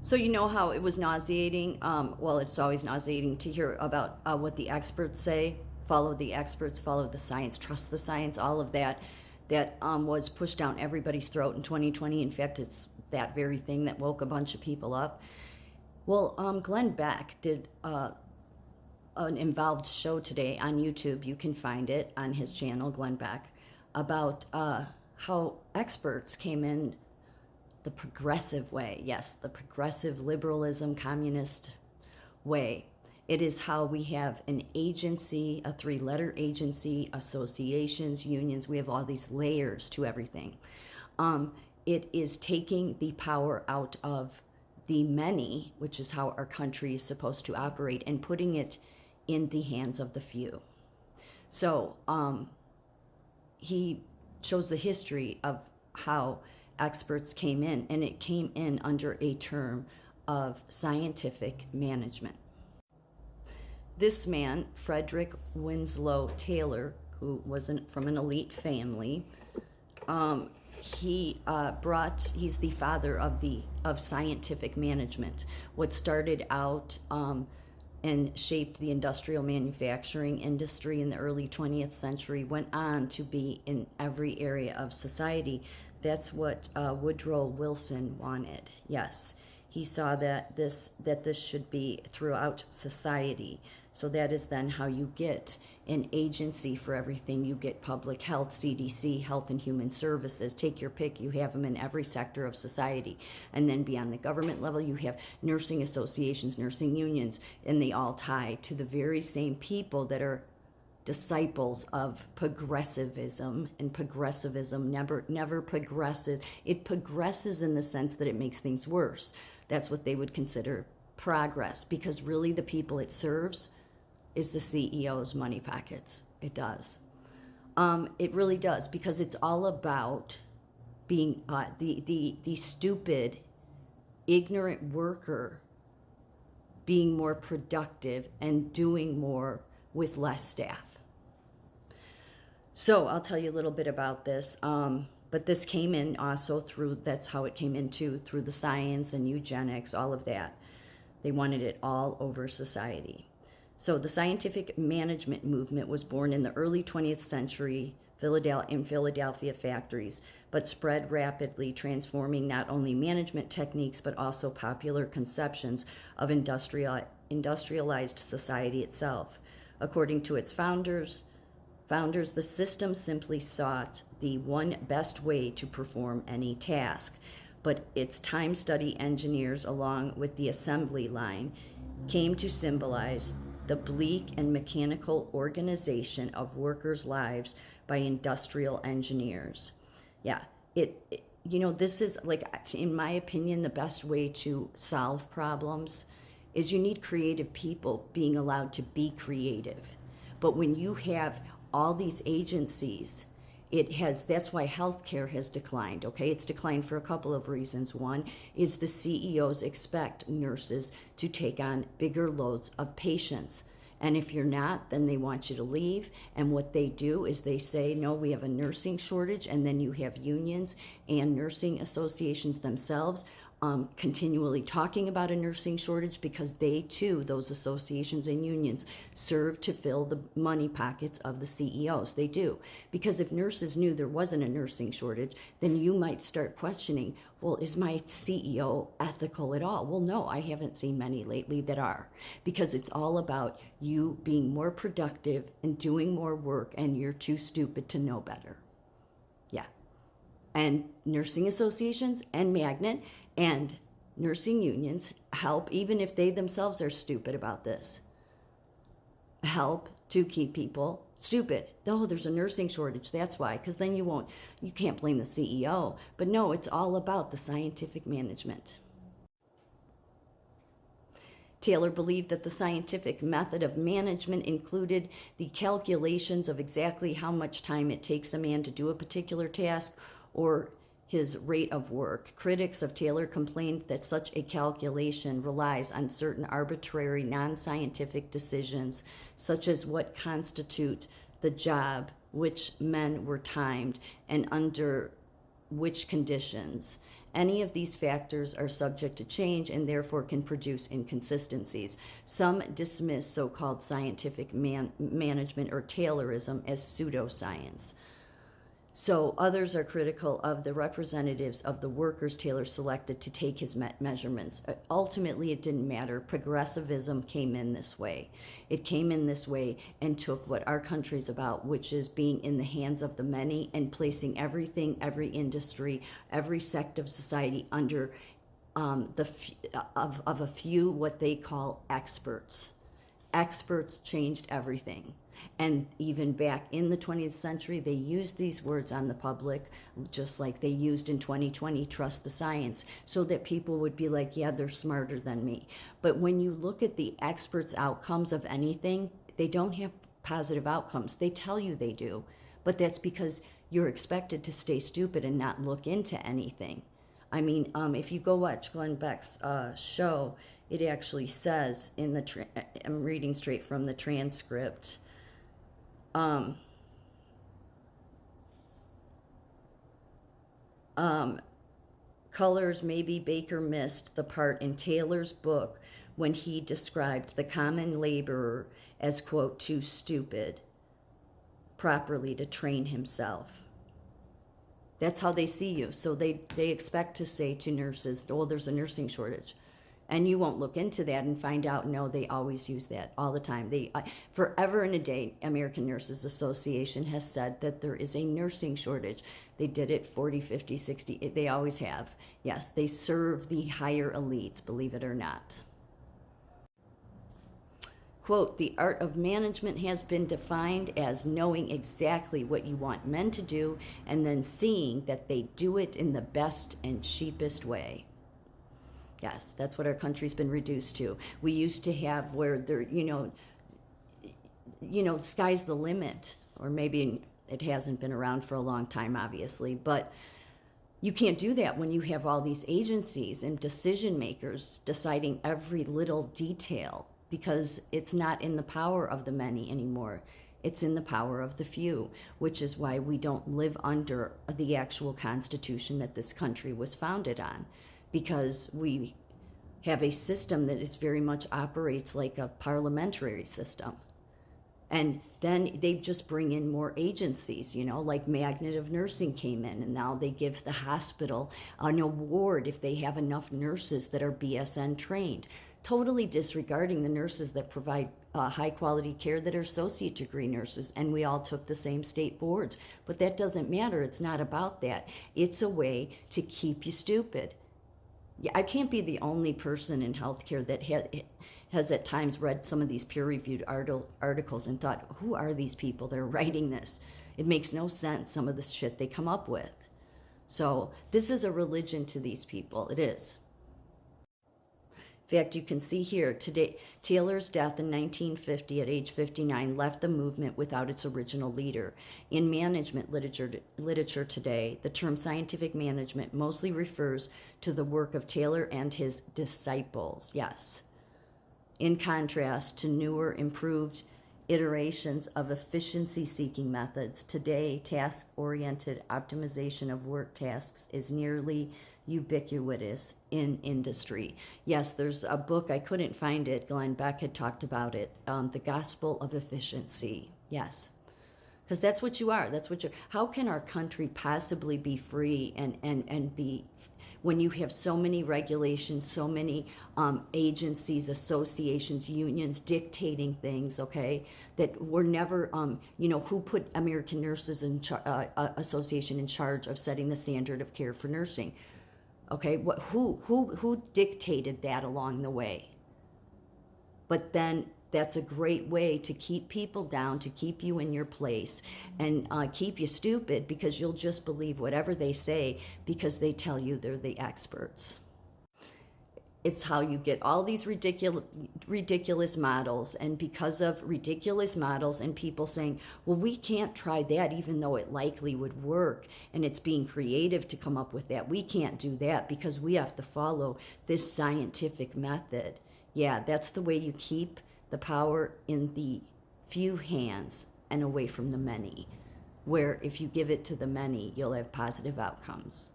So you know how it was nauseating? Well, it's always nauseating to hear about what the experts say. Follow the experts, follow the science, trust the science, all of that. That was pushed down everybody's throat in 2020. In fact, it's that very thing that woke a bunch of people up. Well, Glenn Beck did an involved show today on YouTube. You can find it on his channel, Glenn Beck, about how experts came in the progressive way. Yes, the progressive liberalism, communist way. It is how we have an agency, a three-letter agency, associations, unions. We have all these layers to everything. It is taking the power out of the many, which is how our country is supposed to operate, and putting it in the hands of the few. So he shows the history of how experts came in, and it came in under a term of scientific management. This man, Frederick Winslow Taylor, who was from an elite family, he's the father of scientific management. What started out and shaped the industrial manufacturing industry in the early 20th century went on to be in every area of society. That's what Woodrow Wilson wanted. Yes, he saw that this should be throughout society. So that is then how you get an agency for everything. You get public health, CDC, Health and Human Services. Take your pick. You have them in every sector of society. And then beyond the government level, you have nursing associations, nursing unions, and they all tie to the very same people that are disciples of progressivism. And progressivism never progresses. It progresses in the sense that it makes things worse. That's what they would consider progress, because really the people it serves is the CEO's money pockets. It does. It really does, because it's all about being the stupid, ignorant worker being more productive and doing more with less staff. So I'll tell you a little bit about this. But this came in also that's how it came into through the science and eugenics, all of that. They wanted it all over society. So the scientific management movement was born in the early 20th century in Philadelphia factories, but spread rapidly, transforming not only management techniques, but also popular conceptions of industrialized society itself. According to its founders, the system simply sought the one best way to perform any task, but its time study engineers, along with the assembly line, came to symbolize the bleak and mechanical organization of workers' lives by industrial engineers. Yeah, this is, like, in my opinion, the best way to solve problems is you need creative people being allowed to be creative. But when you have all these agencies, that's why healthcare has declined, okay? It's declined for a couple of reasons. One is the CEOs expect nurses to take on bigger loads of patients. And if you're not, then they want you to leave. And what they do is they say, no, we have a nursing shortage. And then you have unions and nursing associations themselves continually talking about a nursing shortage, because they too, those associations and unions, serve to fill the money pockets of the CEOs. They do. Because if nurses knew there wasn't a nursing shortage, then you might start questioning, well, is my CEO ethical at all? Well, no, I haven't seen many lately that are, because it's all about you being more productive and doing more work, and you're too stupid to know better. Yeah. And nursing associations and Magnet and nursing unions help, even if they themselves are stupid about this, help to keep people stupid. Oh, there's a nursing shortage, that's why, because then you can't blame the CEO. But no, it's all about the scientific management. Taylor believed that the scientific method of management included the calculations of exactly how much time it takes a man to do a particular task or his rate of work. Critics of Taylor complained that such a calculation relies on certain arbitrary, non-scientific decisions, such as what constitute the job, which men were timed, and under which conditions, Any of these factors are subject to change and therefore can produce inconsistencies. Some dismiss so-called scientific management or Taylorism as pseudoscience. So others are critical of the representatives of the workers Taylor selected to take his measurements. Ultimately, it didn't matter. Progressivism came in this way. It came in this way and took what our country's about, which is being in the hands of the many and placing everything, every industry, every sect of society under of a few what they call experts. Experts changed everything. And even back in the 20th century, they used these words on the public, just like they used in 2020, trust the science, so that people would be like, yeah, they're smarter than me. But when you look at the experts' outcomes of anything, they don't have positive outcomes. They tell you they do, but that's because you're expected to stay stupid and not look into anything. I mean, if you go watch Glenn Beck's show, it actually says in the, I'm reading straight from the transcript, colors, maybe Baker missed the part in Taylor's book when he described the common laborer as, quote, too stupid properly to train himself. That's how they see you. So they expect to say to nurses, oh, there's a nursing shortage. And you won't look into that and find out, no, they always use that all the time. Forever and a day, American Nurses Association has said that there is a nursing shortage. They did it 40, 50, 60, they always have. Yes, they serve the higher elites, believe it or not. Quote, the art of management has been defined as knowing exactly what you want men to do and then seeing that they do it in the best and cheapest way. Yes, that's what our country's been reduced to. We used to have where there, sky's the limit, or maybe it hasn't been around for a long time, obviously, but you can't do that when you have all these agencies and decision makers deciding every little detail, because it's not in the power of the many anymore. It's in the power of the few, which is why we don't live under the actual Constitution that this country was founded on, because we have a system that is very much operates like a parliamentary system. And then they just bring in more agencies, like Magnet of Nursing came in, and now they give the hospital an award if they have enough nurses that are BSN trained, totally disregarding the nurses that provide high quality care that are associate degree nurses, and we all took the same state boards. But that doesn't matter. It's not about that. It's a way to keep you stupid. Yeah, I can't be the only person in healthcare that has at times read some of these peer-reviewed articles and thought, who are these people that are writing this? It makes no sense, some of the shit they come up with. So this is a religion to these people. It is. In fact, you can see here today, Taylor's death in 1950 at age 59 left the movement without its original leader. In management literature today, the term scientific management mostly refers to the work of Taylor and his disciples, yes. In contrast to newer, improved iterations of efficiency-seeking methods, today task-oriented optimization of work tasks is nearly ubiquitous in industry. Yes, there's a book, I couldn't find it, Glenn Beck had talked about it, The Gospel of Efficiency. Yes, because that's what you are. How can our country possibly be free and be, when you have so many regulations, so many agencies, associations, unions dictating things, okay, that were never, who put American Nurses Association in charge of setting the standard of care for nursing? Okay, who dictated that along the way? But then that's a great way to keep people down, to keep you in your place, and keep you stupid, because you'll just believe whatever they say because they tell you they're the experts. It's how you get all these ridiculous models, and because of ridiculous models and people saying, well, we can't try that even though it likely would work, and it's being creative to come up with that. We can't do that because we have to follow this scientific method. Yeah, that's the way you keep the power in the few hands and away from the many, where if you give it to the many, you'll have positive outcomes.